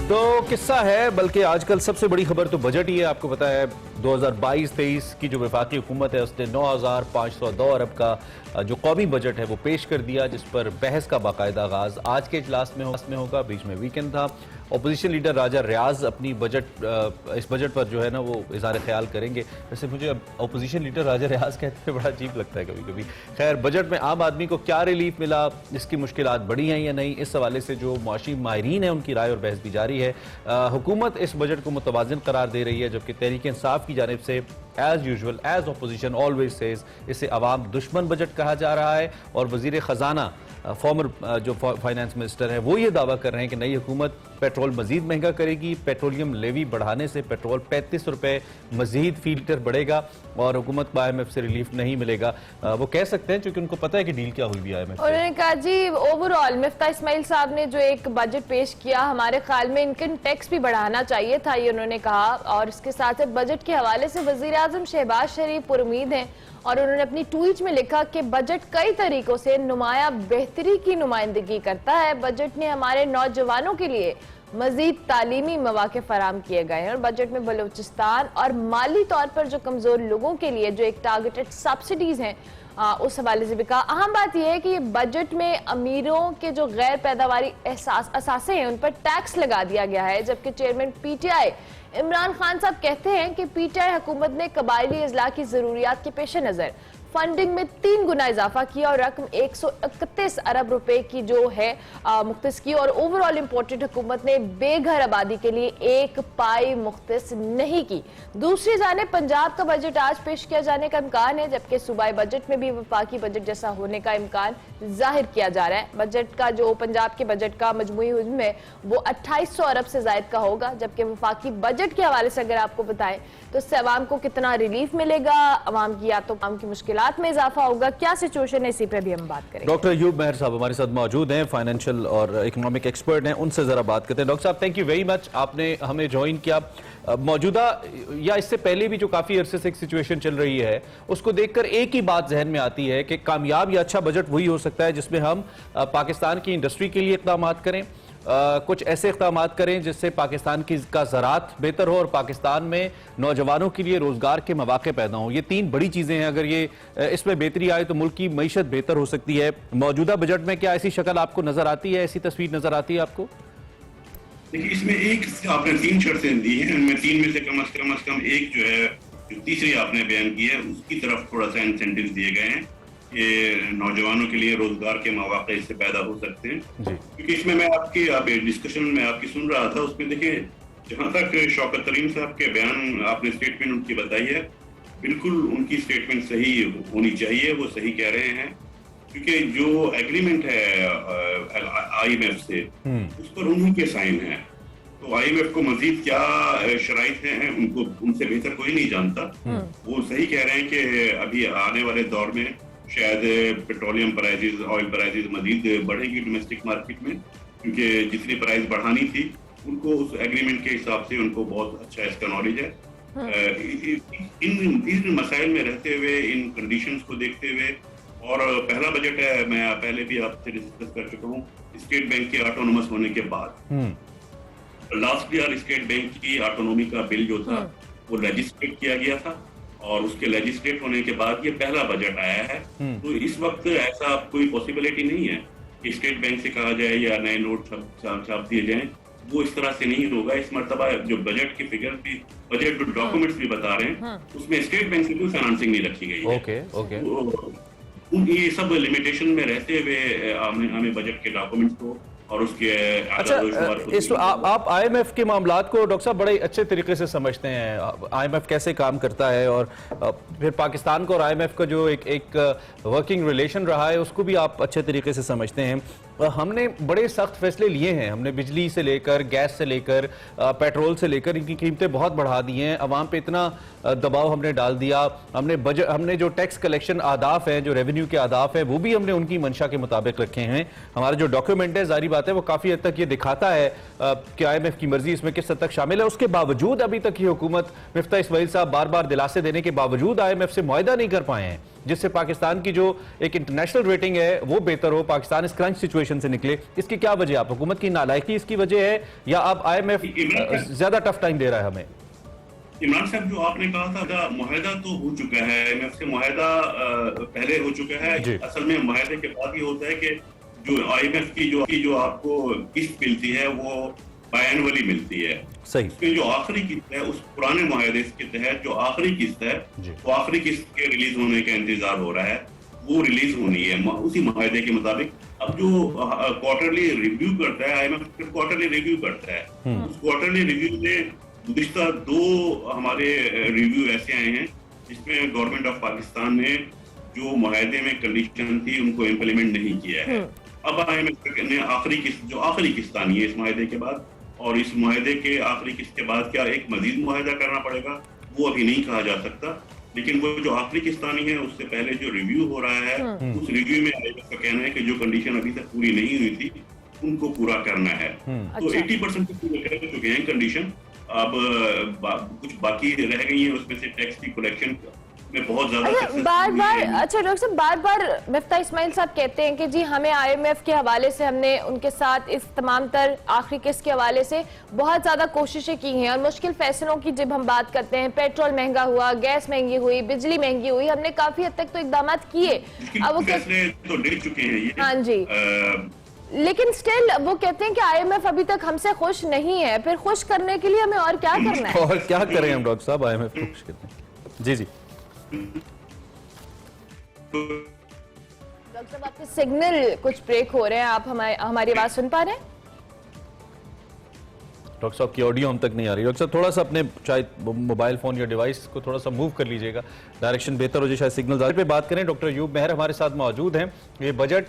तो किस्सा है, बल्कि आजकल सबसे बड़ी खबर तो बजट ही है। आपको पता है 2022-23 की जो वफाकी हुकूमत है उसने 9,502 अरब का जो कौमी बजट है वो पेश कर दिया, जिस पर बहस का बाकायदा आगाज आज के इजलास में होगा। बीच में वीकेंड था। अपोजिशन लीडर राजा रियाज अपनी इस बजट पर जो है ना वो इज़हार ख्याल करेंगे। वैसे मुझे अब अपोजिशन लीडर राजा रियाज कहते हुए बड़ा अजीब लगता है कभी कभी। खैर, बजट में आम आदमी को क्या रिलीफ मिला, इसकी मुश्किलात बढ़ी हैं या नहीं, इस हवाले से जो मुआशी माहिरीन है उनकी राय और बहस भी जारी है। हुकूमत इस बजट को मुतवाज़िन करार दे रही है, जबकि तहरीक इंसाफ की जानिब से as usual as opposition always says इसे अवाम दुश्मन बजट कहा जा रहा है। और वजीर ख़जाना फॉर्मर जो फाइनेंस मिनिस्टर हैं वो ये दावा कर रहे हैं कि नई हुकूमत पेट्रोल मजीद महंगा करेगी। पेट्रोलियम लेवी बढ़ाने से पेट्रोल 35 रुपये मजीद फी लीटर बढ़ेगा और हुकूमत को IMF से रिलीफ नहीं मिलेगा। वो कह सकते हैं क्योंकि उनको पता है कि डील क्या हुई भी IMF। उन्होंने कहा जी ओवरऑल मिफ्ता इस्माइल साहब ने जो एक बजट पेश किया, हमारे ख्याल में इनकम टैक्स भी बढ़ाना चाहिए था, ये उन्होंने कहा। और इसके साथ बजट के हवाले से वजीर आजम शहबाज शरीफ पुरुमीद हैं और उन्होंने अपनी ट्वीट में लिखा कि बजट कई तरीकों से नुमाया बेहतरी की नुमाइंदगी करता है। बजट ने हमारे नौजवानों के लिए मजीद तालीमी मौके फराम किए गए हैं और बजट में बलूचिस्तान और माली तौर पर जो कमजोर लोगों के लिए जो एक टारगेटेड सब्सिडीज हैं उस हवाले से भी कहा। अहम बात यह है कि ये बजट में अमीरों के जो गैर पैदावारी असासे हैं उन पर टैक्स लगा दिया गया है, जबकि चेयरमैन PTI इमरान खान साहब कहते हैं कि PTI हुकूमत ने कबायली इजलाह की जरूरियात के पेश नजर फंडिंग में 3 गुना इजाफा किया और रकम 131 अरब रुपए की जो है मुख्तस की। और ओवरऑल इम्पोर्टेड हुकूमत ने बेघर आबादी के लिए 1 पाई मुख्तस नहीं की। दूसरी जानिब पंजाब का बजट आज पेश किया जाने का इम्कान है, जबकि सूबाई बजट में भी वफाकी बजट जैसा होने का इम्कान जाहिर किया जा रहा है। बजट का जो पंजाब के बजट का मजमूई हुज्म है वो 2800 अरब से जायद का होगा, जबकि वफाकी बजट के हवाले से अगर आपको बताएं तो इससे अवाम को कितना रिलीफ मिलेगा, अवाम की या तो अवाम की मुश्किलात में इजाफा होगा, क्या सिचुएशन है, इसी पर भी हम बात करेंगे। डॉक्टर अयूब मेहर साहब हमारे साथ मौजूद हैं, फाइनेंशियल और इकोनॉमिक एक्सपर्ट हैं, उनसे जरा बात करते हैं। डॉक्टर साहब, थैंक यू वेरी मच, आपने हमें ज्वाइन किया। मौजूदा या इससे पहले भी जो काफी अरसे से एक सिचुएशन चल रही है उसको देखकर एक ही बात जहन में आती है कि कामयाब या अच्छा बजट वही हो सकता है जिसमें हम पाकिस्तान की इंडस्ट्री के लिए इक़दाम करें, कुछ ऐसे इक़दाम करें जिससे पाकिस्तान का ज़राअत बेहतर हो और पाकिस्तान में नौजवानों के लिए रोज़गार के मौके पैदा हों। ये 3 बड़ी चीज़ें हैं, अगर ये इसमें बेहतरी आए तो मुल्क की मईशत बेहतर हो सकती है। मौजूदा बजट में क्या ऐसी शक्ल आपको नज़र आती है, ऐसी तस्वीर नज़र आती है आपको? देखिए, इसमें एक आपने 3 शर्तें दी हैं, उनमें 3 में से कम अज कम एक जो है जो तीसरी आपने बयान की है उसकी तरफ थोड़ा सा इंसेंटिव दिए गए हैं कि नौजवानों के लिए रोजगार के मौके इससे पैदा हो सकते हैं। क्योंकि इसमें मैं आपकी डिस्कशन में आपकी सुन रहा था, उसमें देखिए जहां तक शौकत तरीन साहब के बयान आपने स्टेटमेंट उनकी बताई है, बिल्कुल उनकी स्टेटमेंट सही होनी चाहिए, वो सही कह रहे हैं। क्योंकि जो एग्रीमेंट है IMF से उस पर उनके साइन है, तो IMF को मजीद क्या शराइत हैं उनको उनसे बेहतर कोई नहीं जानता। वो सही कह रहे हैं कि अभी आने वाले दौर में शायद पेट्रोलियम प्राइसेस, ऑयल प्राइसेस मजीद बढ़ेगी डोमेस्टिक मार्केट में, क्योंकि जितनी प्राइस बढ़ानी थी उनको उस एग्रीमेंट के हिसाब से उनको बहुत अच्छा इसका नॉलेज है। इन मसाइल में रहते हुए, इन कंडीशंस को देखते हुए, और पहला बजट है, मैं पहले भी आपसे डिस्कस कर चुका हूँ, स्टेट बैंक के ऑटोनोमस होने के बाद लास्ट ईयर स्टेट बैंक की ऑटोनोमी का बिल जो था वो लेजिस्लेट किया गया था और उसके लेजिस्लेट होने के बाद ये पहला बजट आया है। तो इस वक्त ऐसा कोई पॉसिबिलिटी नहीं है कि स्टेट बैंक से कहा जाए या नए नोट छाप दिए जाएं, वो इस तरह से नहीं होगा। इस मर्तबा जो बजट की फिगर भी, बजट डॉक्यूमेंट्स भी बता रहे हैं उसमें स्टेट बैंक से कोई फाइनेंसिंग नहीं रखी गई है। ये सब लिमिटेशन में रहते हुए हमें बजट के डॉक्यूमेंट्स को और उसके अच्छा, आप IMF के मामलात को डॉक्टर साहब बड़े अच्छे तरीके से समझते हैं, IMF कैसे काम करता है और फिर पाकिस्तान को और IMF का जो एक वर्किंग रिलेशन रहा है उसको भी आप अच्छे तरीके से समझते हैं। हमने बड़े सख्त फैसले लिए हैं, हमने बिजली से लेकर गैस से लेकर पेट्रोल से लेकर इनकी कीमतें बहुत बढ़ा दी हैं, अवाम पे इतना दबाव हमने डाल दिया। हमने जो टैक्स कलेक्शन आदाफ हैं, जो रेवेन्यू के आदाफ हैं, वो भी हमने उनकी मंशा के मुताबिक रखे हैं। हमारा जो डॉक्यूमेंट है, जारी आता है वो काफी हद तक ये दिखाता है कि IMF की मर्जी इसमें किस हद तक शामिल है। उसके बावजूद अभी तक ये हुकूमत, मिफ्ता इस्माइल साहब बार बार दिलासे देने के बावजूद IMF से मुआहदा नहीं कर पाए हैं जिससे पाकिस्तान की जो एक इंटरनेशनल रेटिंग है वो बेहतर हो, पाकिस्तान इस क्रंच सिचुएशन से निकले। इसकी क्या वजह, आप हुकूमत की नालायकी इसकी वजह है या अब IMF ज्यादा टफ टाइम दे रहा है हमें? इमरान साहब, जो आपने कहा था मुआहदा तो हो चुका है, IMF से मुआहदा पहले हो चुका है। असल में मुआहदे के बाद ये होता है कि जो IMF की जो आपको किस्त मिलती है वो बायनवली मिलती है। सही। उसमें जो आखिरी किस्त है उस पुराने मुआहदे के तहत जो आखिरी किस्त है वो आखिरी किस्त के रिलीज होने का इंतजार हो रहा है, वो रिलीज होनी है उसी मुआहदे के मुताबिक। अब जो क्वार्टरली रिव्यू करता है IMF, क्वार्टरली रिव्यू करता है, उस क्वार्टरली रिव्यू में गुज़िश्ता 2 हमारे रिव्यू ऐसे आए हैं जिसमें गवर्नमेंट ऑफ पाकिस्तान ने जो मुआहदे में कंडीशन थी उनको इम्प्लीमेंट नहीं किया है। अब IMF ने आखिरी किस्त आनी है इस मुआहदे के बाद, और इस मुआहदे के आखिरी किस्त के बाद क्या एक मजीद मुआहदा करना पड़ेगा वो अभी नहीं कहा जा सकता, लेकिन वो जो आखिरी किस्त आनी है उससे पहले जो रिव्यू हो रहा है उस रिव्यू में IMF का कहना है कि जो कंडीशन अभी तक पूरी नहीं हुई थी उनको पूरा करना है। तो 80% पूरे कर चुके हैं कंडीशन। अब कुछ बाकी रह गई है, उसमें से टैक्स की कलेक्शन में बहुत ज्यादा डॉक्टर साहब बार बार मिफ्ता इस्माइल साहब कहते हैं कि जी हमें IMF के हवाले से, हमने उनके साथ इस तमाम तर आखिरी किस्त के हवाले से बहुत ज्यादा कोशिशें की हैं और मुश्किल फैसलों की जब हम बात करते हैं, पेट्रोल महंगा हुआ, गैस महंगी हुई, बिजली महंगी हुई, हमने काफी हद तक तो इकदाम किए। अब वो फैसले तो ले चुके हैं ये। हाँ जी, लेकिन स्टिल वो कहते हैं कि IMF अभी तक हमसे खुश नहीं है। फिर खुश करने के लिए हमें और क्या करना है? और क्या करें हम डॉक्टर साहब IMF को खुश करते हैं? जी डॉक्टर साहब, आपके सिग्नल कुछ ब्रेक हो रहे हैं, आप हमारी आवाज सुन पा रहे हैं? डॉक्टर साहब की ऑडियो हम तक नहीं आ रही। डॉक्टर साहब थोड़ा सा अपने शायद मोबाइल फोन या डिवाइस को थोड़ा सा मूव कर लीजिएगा, डायरेक्शन बेहतर हो जाए, शायद सिग्नल पे बात करें। डॉक्टर अयूब मेहर हमारे साथ मौजूद हैं। ये बजट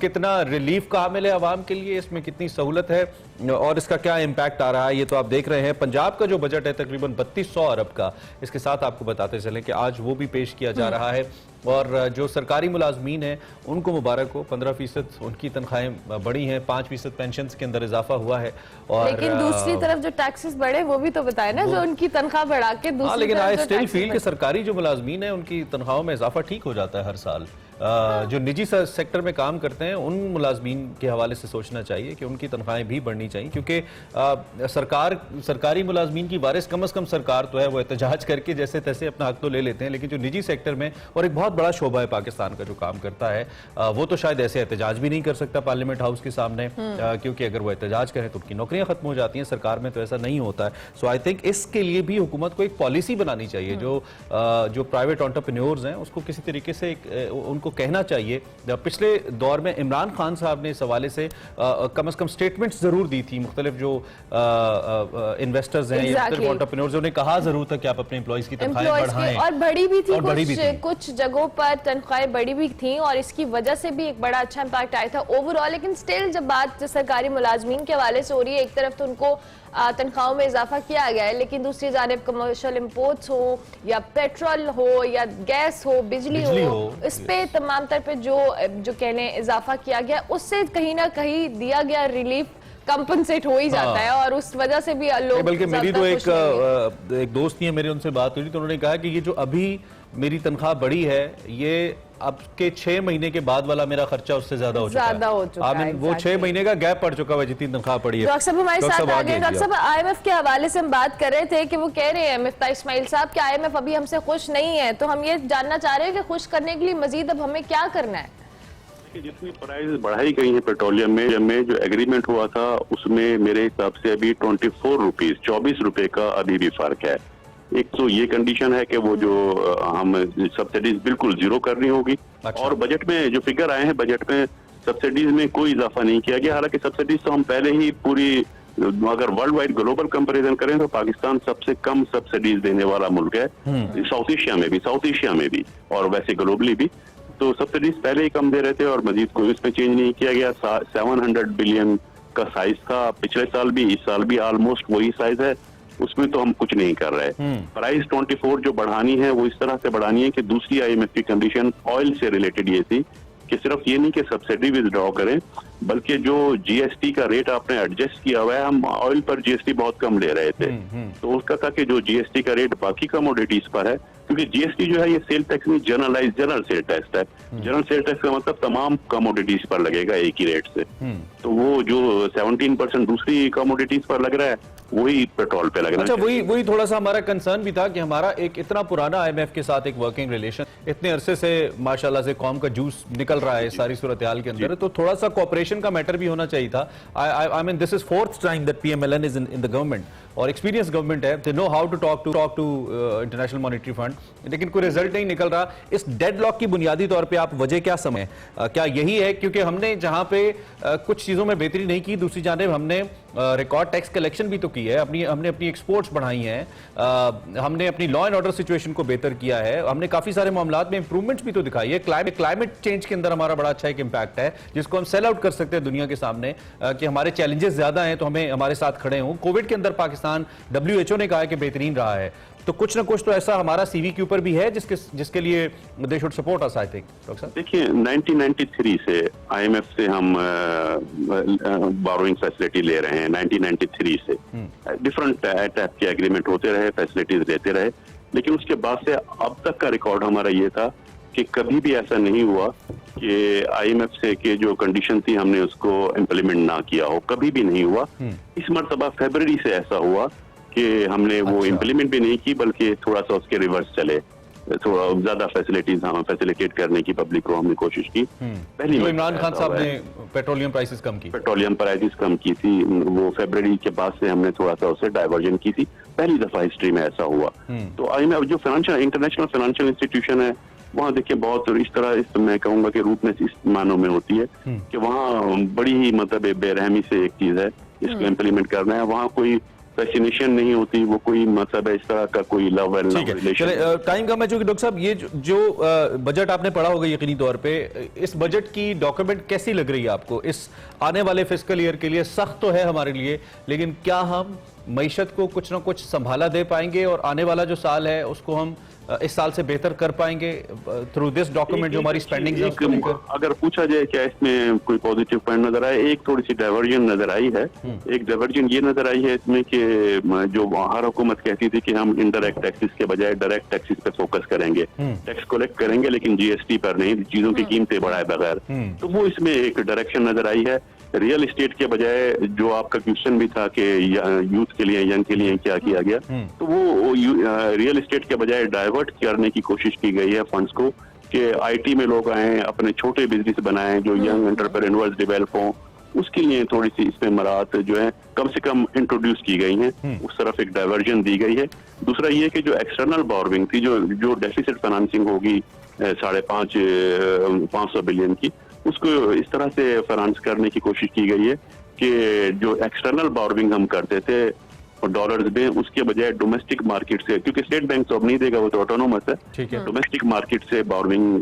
कितना रिलीफ का हामिल है आवाम के लिए, इसमें कितनी सहूलत है और इसका क्या इम्पैक्ट आ रहा है, ये तो आप देख रहे हैं। पंजाब का जो बजट है तकरीबन 3200 अरब का, इसके साथ आपको बताते चलें कि आज वो भी पेश किया जा रहा है और जो सरकारी मुलाजमीन हैं उनको मुबारक हो, 15% उनकी तनख्वाहें बढ़ी हैं, 5% पेंशन के अंदर इजाफा हुआ है। और लेकिन दूसरी तरफ जो टैक्सेस बढ़े वो भी तो बताए ना, जो उनकी तनख्वाह बढ़ा के दूसरी लेकिन आई स्टिल फील तरफ कि सरकारी जो मुलाजमीन है उनकी तनख्वाहों में इजाफा ठीक हो जाता है हर साल। जो निजी सेक्टर में काम करते हैं उन मुलाजमीन के हवाले से सोचना चाहिए कि उनकी तनख्वाहें भी बढ़नी चाहिए, क्योंकि सरकारी मुलाजमीन की वारिस कम अज कम सरकार तो है, वो एहतजाज करके जैसे तैसे अपना हक तो ले लेते हैं, लेकिन जो निजी सेक्टर में और एक बहुत बड़ा शोबा है पाकिस्तान का जो काम करता है वो तो शायद ऐसे एहतजाज भी नहीं कर सकता पार्लियामेंट हाउस के सामने, क्योंकि अगर वो एहतजाज करें तो उनकी नौकरियां खत्म हो जाती हैं। सरकार में तो ऐसा नहीं होता है। सो आई थिंक इसके लिए भी हुकूमत को एक पॉलिसी बनानी चाहिए, जो प्राइवेट एंटरप्रेन्योर्स हैं उसको किसी तरीके से उनको कहना चाहिए। पिछले दौर में इमरान खान साहब ने इस हवाले से कम अज कम स्टेटमेंट्स जरूर दी थी, मुख्तलिफ जो इन्वेस्टर्स हैं या एंटरप्रेन्योर्स, उन्होंने कहा जरूर था कि आप अपने एम्प्लॉइज की तनख्वाहें बढ़ाएं, और बढ़ी भी थी, कुछ जगहों पर तनख्वाहें बढ़ी भी थी और इसकी वजह से भी एक बड़ा अच्छा इंपैक्ट आया था ओवरऑल। लेकिन स्टिल जब बात सरकारी मुलाजमीन के हवाले से हो रही है, एक तरफ तो उनको तनख्वाहों में इजाफा किया गया है, लेकिन दूसरी जानिब कमर्शियल इंपोर्ट्स हो या पेट्रोल हो या गैस हो, बिजली हो, इस पे तमाम तरह पे जो कहने इजाफा किया गया, उससे कहीं ना कहीं दिया गया रिलीफ कंपनसेट हो ही जाता है और उस वजह से भी लोग। बल्कि मेरी तो एक दोस्त थी, मेरी उनसे बात हुई तो उन्होंने कहा कि ये जो अभी मेरी तनख्वाह बढ़ी है ये अब के 6 महीने के बाद वाला मेरा खर्चा उससे ज्यादा हो चुका है। वो 6 महीने का गैप पड़ चुका है जितनी तनख्वाह पड़ी है। डॉक्टर साहब हमारे साथ आ गए। डॉक्टर साहब IMF के हवाले से हम बात कर रहे थे कि वो कह रहे हैं मिफ्ता इस्माइल साहब कि IMF अभी हमसे खुश नहीं है, तो हम ये जानना चाह रहे हैं कि खुश करने के लिए मजीद अब हमें क्या करना है? जितनी प्राइस बढ़ाई गई है पेट्रोलियम में जो एग्रीमेंट हुआ था उसमें मेरे हिसाब से अभी 24 रुपए का अभी भी फर्क है। एक तो ये कंडीशन है कि वो जो हम सब्सिडीज बिल्कुल जीरो करनी होगी। अच्छा। और बजट में जो फिगर आए हैं, बजट में सब्सिडीज में कोई इजाफा नहीं किया गया, हालांकि सब्सिडीज तो हम पहले ही पूरी, अगर वर्ल्ड वाइड ग्लोबल कंपैरिजन करें तो पाकिस्तान सबसे कम सब्सिडीज देने वाला मुल्क है, साउथ एशिया में भी और वैसे ग्लोबली भी। तो सब्सिडीज पहले ही कम दे रहे थे और मजीद कोई उसमें चेंज नहीं किया गया। 700 बिलियन का साइज था पिछले साल भी, इस साल भी ऑलमोस्ट वही साइज है, उसमें तो हम कुछ नहीं कर रहे। प्राइस 24 जो बढ़ानी है वो इस तरह से बढ़ानी है कि दूसरी IMF की कंडीशन ऑयल से रिलेटेड ये थी कि सिर्फ ये नहीं कि सब्सिडी विथड्रॉ करें, बल्कि जो जीएसटी का रेट आपने एडजस्ट किया हुआ है, हम ऑयल पर जीएसटी बहुत कम ले रहे थे, तो उसका था कि जो जीएसटी का रेट बाकी कमोडिटीज पर है, क्योंकि जीएसटी जो है ये सेल टैक्स में जनरल सेल टैक्स है। जनरल सेल टैक्स का मतलब तमाम कमोडिटीज पर लगेगा एक ही रेट से। तो वो जो 17% दूसरी कमोडिटीज पर लग रहा है वही पेट्रोल पे लग रहा है। अच्छा, वही थोड़ा सा हमारा कंसर्न भी था कि हमारा एक इतना पुराना आईएमएफ के साथ एक वर्किंग रिलेशन, इतने अरसे से माशाल्लाह से कौम का जूस निकल रहा है सारी सूरत हाल के अंदर, तो थोड़ा सा कोऑपरेशन का मैटर भी होना चाहिए था। I mean this is fourth time that PMLN is in the government और एक्सपीरियंस गवर्नमेंट है, they know how to talk to International Monetary Fund, लेकिन कोई रिजल्ट नहीं निकल रहा। इस डेडलॉक की बुनियादी तौर पे आप वजह क्या समय क्या यही है क्योंकि हमने जहां पे कुछ चीजों में बेहतरी नहीं की, दूसरी जानिब हमने रिकॉर्ड टैक्स कलेक्शन भी तो की है, हमने अपनी एक्सपोर्ट्स बढ़ाई हैं, हमने अपनी लॉ एंड ऑर्डर सिचुएशन को बेहतर किया है, हमने काफी सारे मामलात में इंप्रूवमेंट्स भी तो दिखाई है। क्लाइमेट चेंज के अंदर हमारा बड़ा अच्छा एक इंपैक्ट है जिसको हम सेल आउट कर सकते हैं दुनिया के सामने कि हमारे चैलेंजेस ज्यादा हैं तो हमें हमारे साथ खड़े हों। कोविड के अंदर पाकिस्तान WHO ने कहा है कि बेहतरीन रहा है, तो कुछ ना कुछ तो ऐसा हमारा सीवी के ऊपर भी है जिसके लिए they should support us, I think. Doctor साहब देखिए, 1993 से आईएमएफ से हम बोरोइंग फैसिलिटी ले रहे हैं, 1993 से डिफरेंट टाइप के एग्रीमेंट होते रहे, फैसिलिटीज लेते रहे, लेकिन उसके बाद से अब तक का रिकॉर्ड हमारा ये था कि कभी भी ऐसा नहीं हुआ कि आईएमएफ से के जो कंडीशन थी हमने उसको इम्प्लीमेंट ना किया हो, कभी भी नहीं हुआ। इस मरतबा फरवरी से ऐसा हुआ कि हमने वो इम्प्लीमेंट भी नहीं की, बल्कि थोड़ा सा उसके रिवर्स चले, थोड़ा ज्यादा फैसिलिटीज हम फैसिलिटेट करने की पब्लिक को हमने कोशिश की। पहली तो इमरान खान साहब ने पेट्रोलियम प्राइसेस कम की थी, वो फरवरी के बाद से हमने थोड़ा सा उसे डाइवर्जन की थी, पहली दफा हिस्ट्री में ऐसा हुआ। तो आईएमएफ जो इंटरनेशनल फाइनेंशियल इंस्टीट्यूशन है, वहाँ देखिए बहुत इस तरह मैं कहूंगा कि रूपनेस इस मानों में होती है कि वहाँ बड़ी ही मतलब बेरहमी से एक चीज है, इसको इम्प्लीमेंट करना है, वहाँ कोई फैसिनेशन नहीं होती, वो कोई मतलब है इस तरह का कोई लव एंड रिलेशन। टाइम कम है चूंकि डॉक्टर साहब ये जो बजट आपने पढ़ा होगा यकीनी तौर पे, इस बजट की डॉक्यूमेंट कैसी लग रही है आपको? इस आने वाले फिस्कल ईयर के लिए सख्त तो है हमारे लिए, लेकिन क्या हम मईशत को कुछ ना कुछ संभाला दे पाएंगे और आने वाला जो साल है उसको हम इस साल से बेहतर कर पाएंगे थ्रू दिस डॉक्यूमेंट जो हमारी स्पेंडिंग है उसको लेकर? अगर पूछा जाए क्या इसमें कोई पॉजिटिव पॉइंट नजर आए, एक थोड़ी सी डाइवर्जन नजर आई है। एक डाइवर्जन ये नजर आई है इसमें कि जो हर हुकूमत कहती थी कि हम इनडायरेक्ट टैक्सेस के बजाय डायरेक्ट टैक्सेस पे फोकस करेंगे, टैक्स कलेक्ट करेंगे लेकिन जीएसटी पर नहीं, चीजों की कीमतें बढ़ाए बगैर, तो वो इसमें एक डायरेक्शन नजर आई है। रियल एस्टेट के बजाय जो आपका क्वेश्चन भी था कि यूथ के लिए, यंग के लिए क्या किया गया, तो वो रियल एस्टेट के बजाय डाइवर्ट करने की कोशिश की गई है फंड्स को कि आईटी में लोग आए, अपने छोटे बिजनेस बनाएं, जो यंग एंटरप्रेन्योर्स डेवलप हों, उसके लिए थोड़ी सी इसमें मराहत जो है कम से कम इंट्रोड्यूस की गई हैं, उस तरफ एक डाइवर्जन दी गई है। दूसरा ये कि जो एक्सटर्नल बोरोइंग थी, जो डेफिसिट फाइनेंसिंग होगी 550 बिलियन की, उसको इस तरह से फाइनेंस करने की कोशिश की गई है कि जो एक्सटर्नल बोरोइंग हम करते थे डॉलर्स में, उसके बजाय डोमेस्टिक मार्केट से, क्योंकि स्टेट बैंक तो अब नहीं देगा, वो तो ऑटोनोमस है, डोमेस्टिक मार्केट से बोरोइंग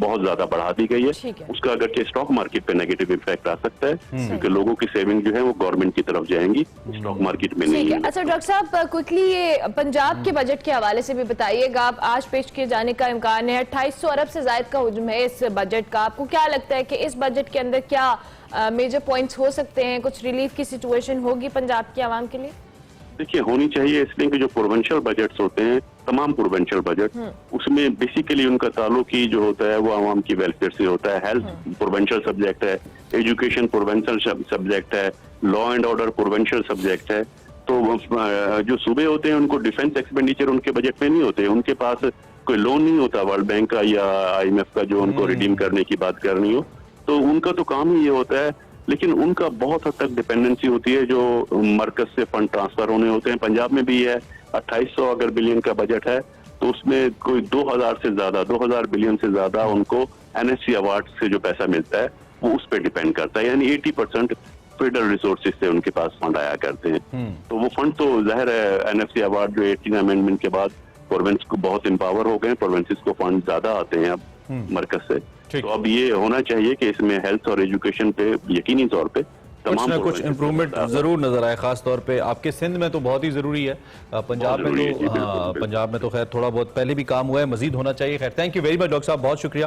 बहुत ज्यादा बढ़ा दी गई है। उसका अगर के स्टॉक मार्केट पे नेगेटिव इफेक्ट आ सकता है क्योंकि लोगों की सेविंग जो है वो गवर्नमेंट की तरफ जाएंगी, स्टॉक मार्केट में नहीं। अच्छा डॉक्टर साहब, क्विकली ये पंजाब के बजट के हवाले से भी बताइएगा, आप आज पेश किए जाने का इम्कान है, 2800 अरब से ज्यादा का हुजूम है इस बजट का, आपको क्या लगता है कि इस बजट के अंदर क्या मेजर पॉइंट्स हो सकते हैं, कुछ रिलीफ की सिचुएशन होगी पंजाब की आवाम के लिए? देखिए, होनी चाहिए, इसलिए कि जो प्रोविंशियल बजट्स होते हैं, तमाम प्रोविंशियल बजट, उसमें बेसिकली उनका ताल्लुक ही जो होता है वो आवाम की वेलफेयर से होता है। हेल्थ प्रोविंशियल सब्जेक्ट है, एजुकेशन प्रोविंशियल सब्जेक्ट है, law and order provincial subject है। तो जो सूबे होते हैं उनको डिफेंस एक्सपेंडिचर उनके बजट में नहीं होते, उनके पास कोई लोन नहीं होता वर्ल्ड बैंक का या IMF का जो उनको रिडीम करने की बात करनी हो, तो उनका तो काम ही ये होता है। लेकिन उनका बहुत हद तक डिपेंडेंसी होती है जो मरकज से फंड ट्रांसफर होने होते हैं। पंजाब में भी है, 2800 अगर बिलियन का बजट है तो उसमें कोई 2000 बिलियन से ज्यादा उनको NSC अवार्ड से जो पैसा मिलता है वो उस पर डिपेंड करता है, यानी 80% फेडरल रिसोर्सेज से उनके पास फंड आया करते हैं। तो वो फंड तो जाहिर है NFC अवार्ड जो 18 अमेंडमेंट के बाद प्रोविंस को बहुत एम्पावर हो गए, प्रोविंसेस को फंड ज्यादा आते हैं अब मरकज से। तो अब ये होना चाहिए कि इसमें हेल्थ और एजुकेशन पे यकीनी तौर पे कुछ ना कुछ इम्प्रूवमेंट जरूर नजर आए, खास तौर पे आपके सिंध में तो बहुत ही जरूरी है, पंजाब में तो पंजाब में तो खैर थोड़ा बहुत पहले भी काम हुआ है, मजीद होना चाहिए। खैर, thank you very much doctor साहब, बहुत शुक्रिया।